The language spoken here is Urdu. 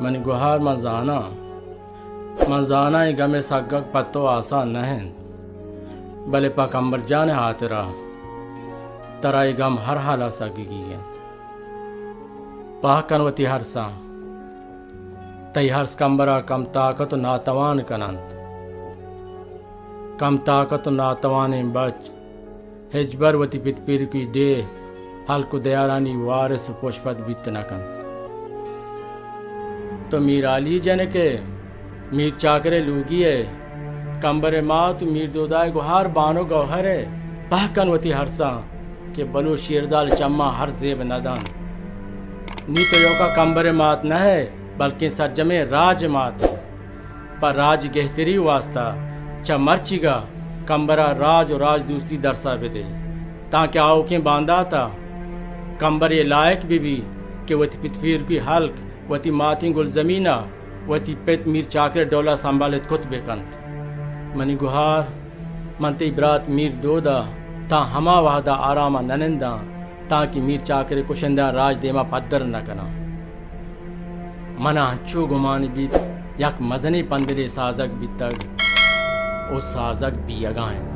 من گوہار منزانا گم سگک پتو آسان نہیں بلے پیغمبر جان ہاترا ترائی گم ہر حالا سگی گی پاکن وتی ہرساں تی ہرس کمبرا کم طاقت و ناتوان کنند کم طاقت و ناتوان بچ ہجبر وتی پت پیر کی ڈے حلق دیارانی وارث پوشپت بیت نکن تو میر علی جن کے میر چاکرے لوگی ہے کمبر ماں تو میر دودائے گوہار بانو گوہر ہے پہکن وتی ہرساں کہ بلو شیردال چما ہر زیب ندان نی تو یو کا کمبر مات نہ ہے بلکہ سرجمے راج مات پر راج گہتری واسطہ چا مرچی گا کمبرا راج و راج دوسری درسا بھی دے تاکہ آوکیں باندھا تھا کمبر یہ لائق بھی کہ وتی پتفیر کی حلق وتی ماتیں گل زمینہ وتی پت میر چاکر ڈولا سنبھالت کت بے کند منی گوہار منتی برات میر دودا تا ہما وحدہ آراما ننندہ تاکہ میر چاکر کشندہ راج دیما پدر نہ کنا منا ہنچو گمانی بیت یک مزنی پندرے سازک بیت تگ او سازک بھی یگائیں